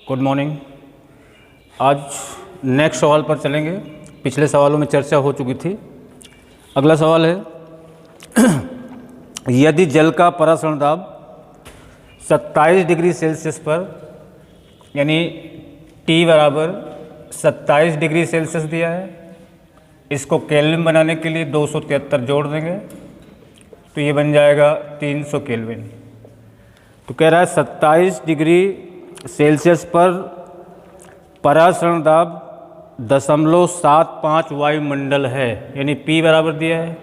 Good morning. आज next सवाल पर चलेंगे। पिछले सवालों में चर्चा हो चुकी थी। अगला सवाल है यदि जल का परासरण दाब 27 डिग्री सेल्सियस पर यानी T बराबर 27 डिग्री सेल्सियस दिया है, इसको केल्विन बनाने के लिए 273 जोड़ देंगे तो ये बन जाएगा 300 केल्विन। तो कह रहा है 27 डिग्री सेल्सियस पर परासरण दाब 0.75 वायुमंडल है, यानी P बराबर दिया है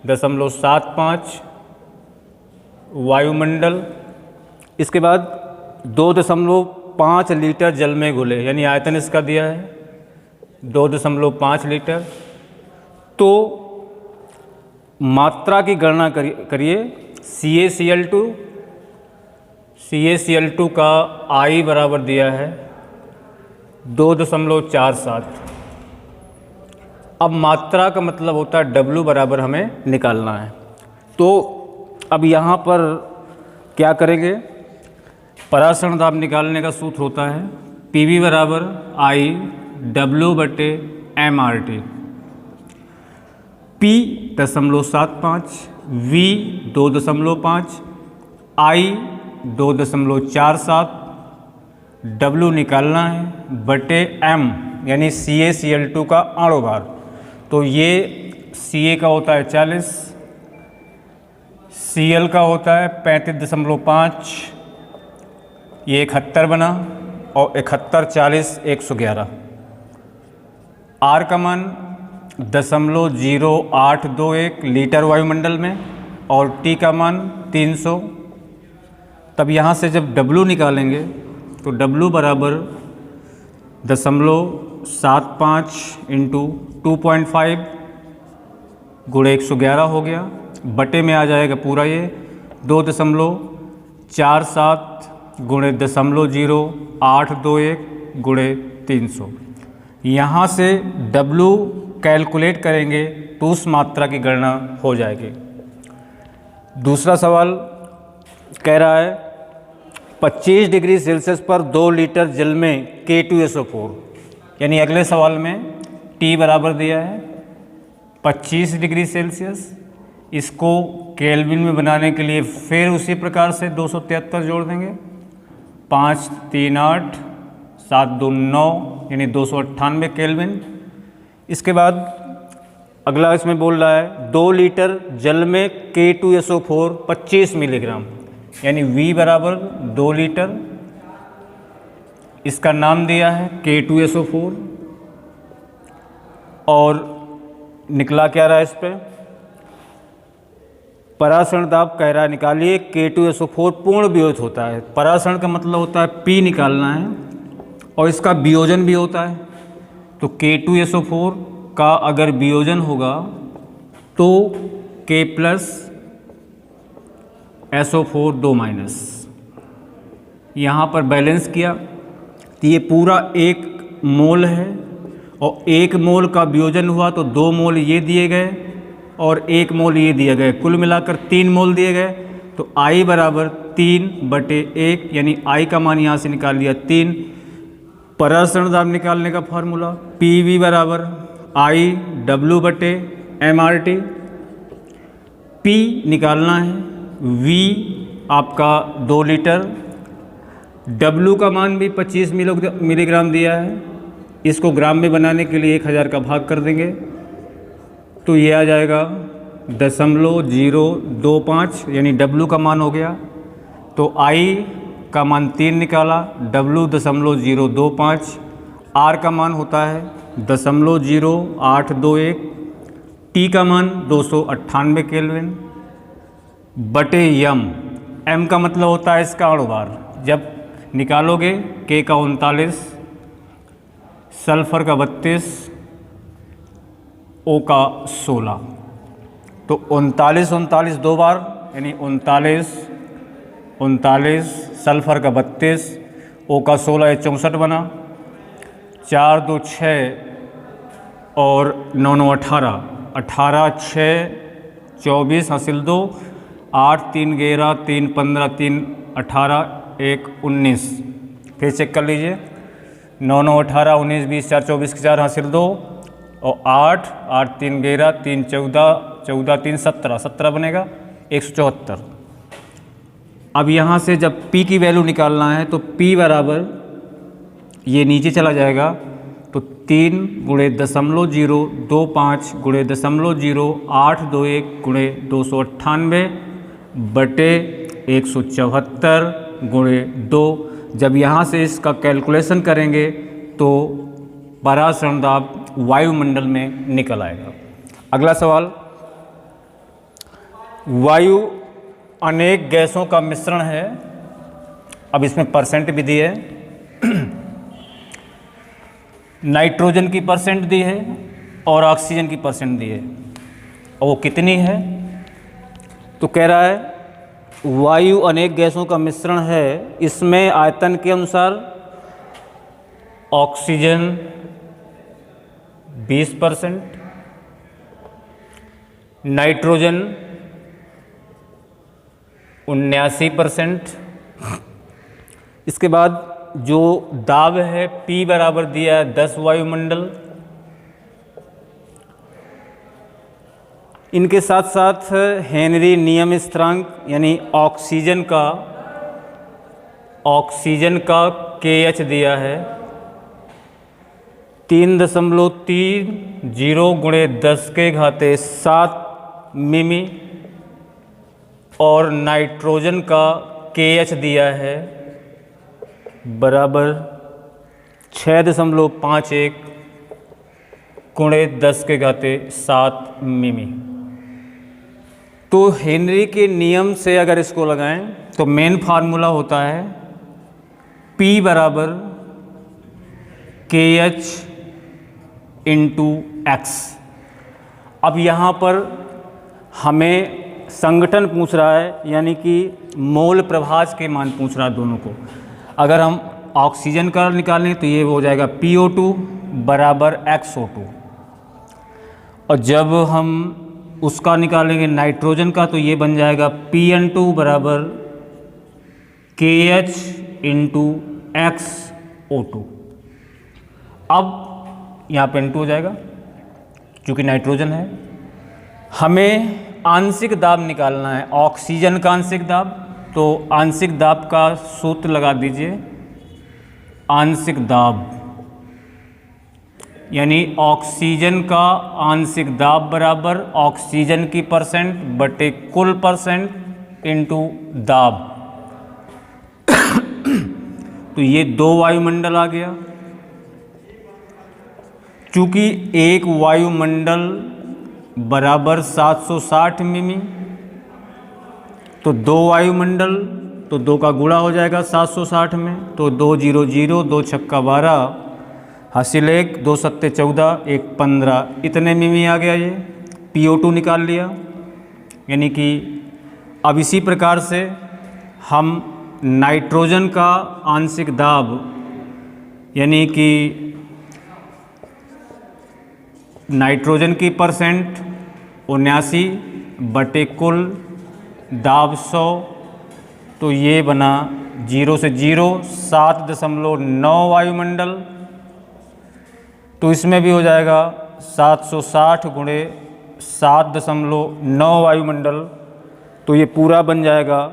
0.75 वायुमंडल। इसके बाद 2.5 लीटर जल में घुले, यानी आयतन इसका दिया है 2.5 लीटर। तो मात्रा की गणना करिए। CaCl2 का I बराबर दिया है 2.47। अब मात्रा का मतलब होता है W बराबर हमें निकालना है। तो अब यहाँ पर क्या करेंगे, परासरण दाब निकालने का सूत्र होता है PV बराबर I W/mRT। P 0.75, V 2.5, I 2.47, W निकालना है बटे M यानी CaCl2 का आणु भार। तो ये Ca का होता है 40, Cl का होता है 35.5, ये 71 बना और 71 40 111। R का मान 0.0821 लीटर वायुमंडल में और T का मान 300। तब यहाँ से जब W निकालेंगे तो W बराबर 0.75 इंटू 2.5 गुणे 111 हो गया, बटे में आ जाएगा पूरा ये 2.47 गुणे 0.0821 गुणे 300। यहाँ से W कैलकुलेट करेंगे तो उस मात्रा की गणना हो जाएगी। दूसरा सवाल कह रहा है 25 डिग्री सेल्सियस पर 2 लीटर जल में K2SO4, यानी अगले सवाल में T बराबर दिया है 25 डिग्री सेल्सियस। इसको केल्विन में बनाने के लिए फिर उसी प्रकार से 273 जोड़ देंगे। 5 3 8 7 2 9 यानी 298 केल्विन। इसके बाद अगला इसमें बोल रहा है 2 लीटर जल में K2SO4 25 मिलीग्राम, यानी V बराबर 2 लीटर। इसका नाम दिया है K2SO4 और निकला क्या रहा है इस पे, परासरण दाब कह रहा है निकालिए। K2SO4 पूर्ण वियोजित होता है। परासरण का मतलब होता है P निकालना है और इसका वियोजन भी होता है। तो K2SO4 का अगर वियोजन होगा तो K प्लस SO4 2 माइनस, यहाँ पर बैलेंस किया तो ये पूरा 1 मोल है और 1 मोल का वियोजन हुआ तो 2 मोल ये दिए गए और 1 मोल ये दिए गए, कुल मिलाकर 3 मोल दिए गए। तो I बराबर 3/1 यानी I का मान यहाँ से निकाल लिया 3। परासरण दाब निकालने का फार्मूला PV बराबर I W/mRT। P निकालना है, V आपका 2 लीटर, W का मान भी 25 मिलीग्राम दिया है। इसको ग्राम में बनाने के लिए 1000 का भाग कर देंगे तो ये आ जाएगा 0.025 यानी W का मान हो गया। तो I का मान 3 निकाला, W 0.025, R का मान होता है 0.0821, T का मान 298 केल्विन बटे M का मतलब होता है इसका आणु भार। जब निकालोगे K का 39, सल्फर का 32, O का 16, तो 39 दो बार यानी 39 सल्फर का 32, O का 16 ये 64 बना, 4 2 6 और 9 9 18, 18 6 24 हासिल 2, 8 3 11 3 15 3 18 1 19, फिर चेक कर लीजिए, 9 9 18 19 20 4 24 के 4 हासिल 2 और 8 8 3 11 3 14 14 3 17 17 बनेगा 174। अब यहाँ से जब P की वैल्यू निकालना है तो P बराबर ये नीचे चला जाएगा, तो 3 गुणे 0.025 गुणे 0.0821 गुणे 298 बटे 174 गुणे 2। जब यहाँ से इसका कैलकुलेशन करेंगे तो परासरण दाब वायुमंडल में निकल आएगा। अगला सवाल, वायु अनेक गैसों का मिश्रण है। अब इसमें परसेंट भी दी है, नाइट्रोजन की परसेंट दी है और ऑक्सीजन की परसेंट दी है, और वो कितनी है? तो कह रहा है वायु अनेक गैसों का मिश्रण है, इसमें आयतन के अनुसार ऑक्सीजन 20%, नाइट्रोजन 79%। इसके बाद जो दाब है P बराबर दिया है 10 वायुमंडल। इनके साथ साथ हेनरी नियम स्थिरांक यानी ऑक्सीजन का KH दिया है 3.30 गुणे 10⁻7 मिमी और नाइट्रोजन का KH दिया है बराबर 6.51 गुणे 10⁻7 मिमी। तो हेनरी के नियम से अगर इसको लगाएं तो मेन फार्मूला होता है P बराबर KH इंटू X। अब यहाँ पर हमें संगठन पूछ रहा है, यानी कि मोल प्रभाज के मान पूछ रहा है दोनों को। अगर हम ऑक्सीजन का निकालें तो ये हो जाएगा PO2 बराबर XO2, और जब हम उसका निकालेंगे नाइट्रोजन का तो ये बन जाएगा PN2 बराबर KH इंटू XO2। अब यहाँ पे N2 हो जाएगा क्योंकि नाइट्रोजन है। हमें आंशिक दाब निकालना है, ऑक्सीजन का आंशिक दाब, तो आंशिक दाब का सूत्र लगा दीजिए। आंशिक दाब यानी ऑक्सीजन का आंशिक दाब बराबर ऑक्सीजन की परसेंट बटे कुल परसेंट इंटू दाब। तो ये 2 वायुमंडल आ गया। चूंकि एक वायुमंडल बराबर 760 मिमी, तो 2 वायुमंडल, तो 2 का गुणा हो जाएगा 760 में, तो 2 0 0 2 छक्का 12 हासिल 1 2 7 14 1 15, इतने मिमी आ गया। ये PO2 निकाल लिया। यानी कि अब इसी प्रकार से हम नाइट्रोजन का आंशिक दाब यानी कि नाइट्रोजन की परसेंट 79 बटे कुल दाब 100, तो ये बना 0 से 0 7.9 वायुमंडल। तो इसमें भी हो जाएगा 760 गुणे 7.9 वायुमंडल। तो ये पूरा बन जाएगा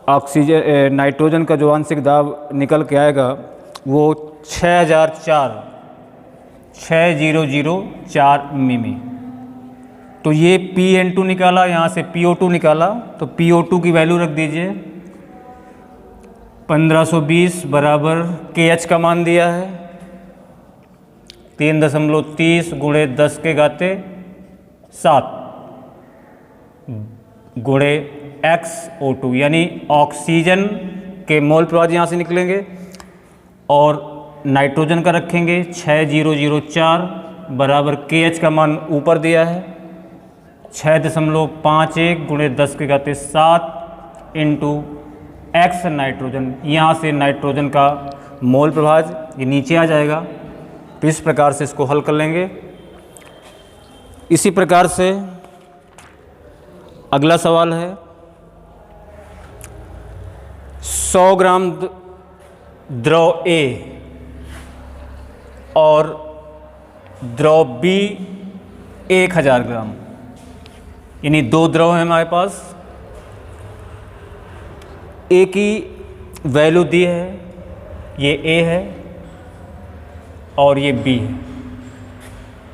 ऑक्सीजन नाइट्रोजन का जो आंशिक दाब निकल के आएगा वो 6004 मिमी। तो ये PN2 निकाला, यहाँ से PO2 निकाला, तो PO2 की वैल्यू रख दीजिए 1520 बराबर KH का मान दिया है 3.30 गुणे 10⁻7 गुणे XO2, यानी ऑक्सीजन के मोल प्रभाज यहाँ से निकलेंगे और नाइट्रोजन का रखेंगे 6004 बराबर KH का मान ऊपर दिया है 6.51 गुणे 10⁻7 इंटू X नाइट्रोजन। यहाँ से नाइट्रोजन का मोल प्रभाज ये नीचे आ जाएगा। तो इस प्रकार से इसको हल कर लेंगे। इसी प्रकार से अगला सवाल है 100 ग्राम द्रव ए और द्रव बी 1000 ग्राम, यानी दो द्रव हैं हमारे पास। ए की वैल्यू दी है, ये ए है और ये बी है।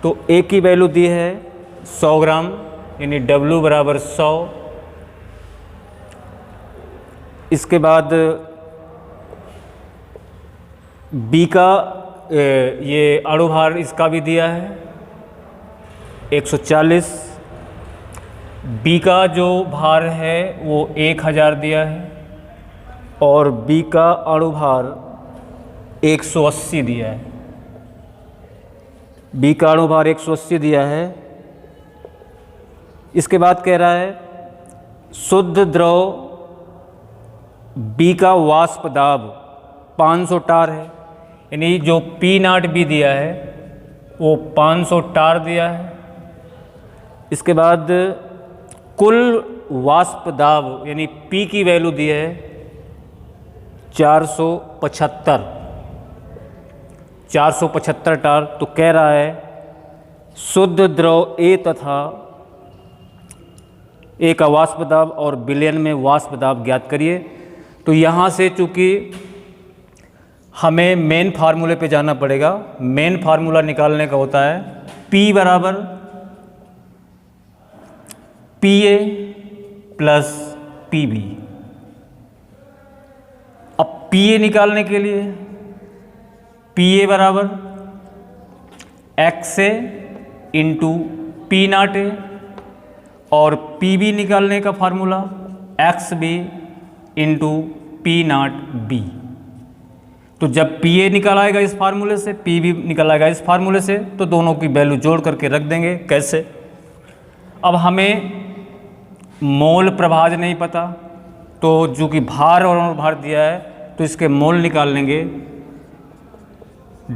तो ए की वैल्यू दी है 100 ग्राम, यानी W बराबर 100। इसके बाद बी का ये अणुभार इसका भी दिया है 140। बी का जो भार है वो 1000 दिया है और बी का अणुभार 180 दिया है। बी का अणुभार 180 दिया है। इसके बाद कह रहा है शुद्ध द्रव बी का वाष्प दाब 500 टार है, यानी जो P0 भी दिया है वो 500 टार दिया है। इसके बाद कुल वाष्प दाब यानी P की वैल्यू दी है 475 टार। तो कह रहा है शुद्ध द्रव ए तथा ए का वाष्प दाब और विलयन में वाष्प दाब ज्ञात करिए। तो यहाँ से चूँकि हमें मेन फार्मूले पे जाना पड़ेगा। मेन फार्मूला निकालने का होता है P बराबर PA प्लस PB। अब PA निकालने के लिए PA बराबर XA इंटू P0A और PB निकालने का फार्मूला XB इंटू P0B। तो जब PA निकल आएगा इस फार्मूले से, PB निकल आएगा इस फार्मूले से, तो दोनों की वैल्यू जोड़ करके रख देंगे। कैसे? अब हमें मोल प्रभाज नहीं पता, तो जो कि भार और अणुभार दिया है तो इसके मोल निकाल लेंगे।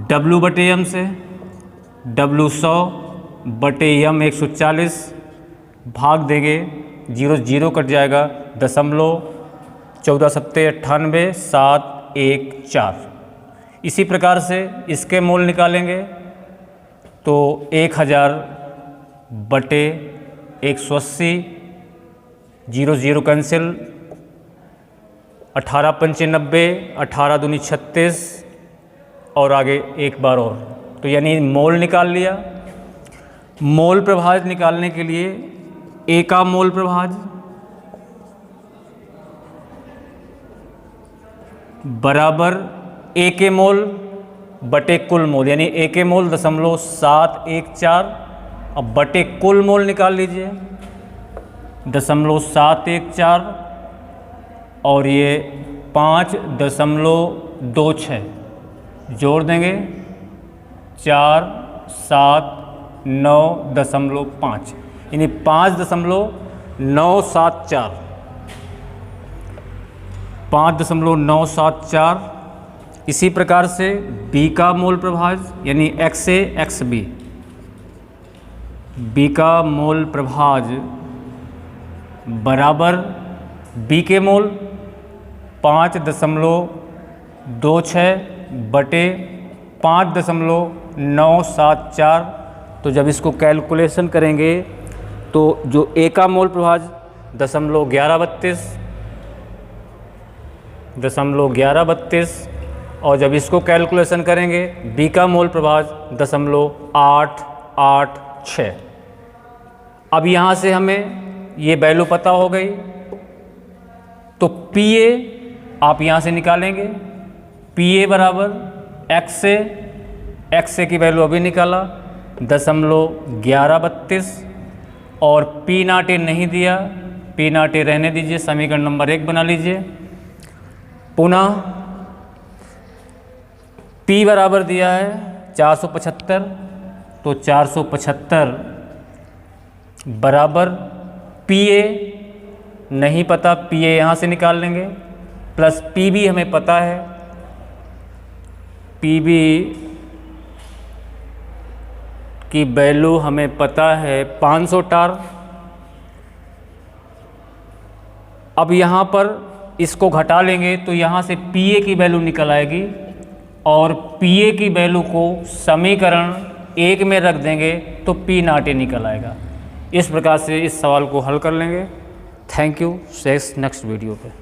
W बटे M से W 100 बटे M 140 भाग देंगे, 0 0 कट जाएगा, दशमलव 14 सत्ते 98 714। इसी प्रकार से इसके मोल निकालेंगे तो 1000 बटे 180, 0 0 कैंसिल, 18 95, 18 दूनी 36 और आगे एक बार और। तो यानी मोल निकाल लिया। मोल प्रभाज निकालने के लिए ए का मोल प्रभाज बराबर ए के मोल बटे कुल मोल, यानी ए के मोल 0.714। अब बटे कुल मोल निकाल लीजिए 0.714 और ये 5.26 जोड़ देंगे 479.5, यानी 5.974 5.974। इसी प्रकार से बी का मोल प्रभाज यानी XA XB, बी का मोल प्रभाज बराबर बी के मोल 5.26 बटे 5.974। तो जब इसको कैलकुलेशन करेंगे तो जो ए का मोल प्रभाज 0.1132 और जब इसको कैलकुलेशन करेंगे बी का मोल प्रभाज 0.886। अब यहाँ से हमें ये वैल्यू पता हो गई, तो PA आप यहाँ से निकालेंगे। PA बराबर XA की वैल्यू अभी निकाला 0.1132 और P0A नहीं दिया, P0A रहने दीजिए, समीकरण नंबर 1 बना लीजिए। पुनः P बराबर दिया है 475, तो 475 बराबर PA नहीं पता, PA यहाँ से निकाल लेंगे, प्लस PB हमें पता है, PB की वैल्यू हमें पता है 500 टार। अब यहाँ पर इसको घटा लेंगे तो यहाँ से पी ए की वैल्यू निकल आएगी और पी ए की वैल्यू को समीकरण 1 में रख देंगे तो पी नॉट ए निकल आएगा। इस प्रकार से इस सवाल को हल कर लेंगे। Thank you. नेक्स्ट वीडियो पे।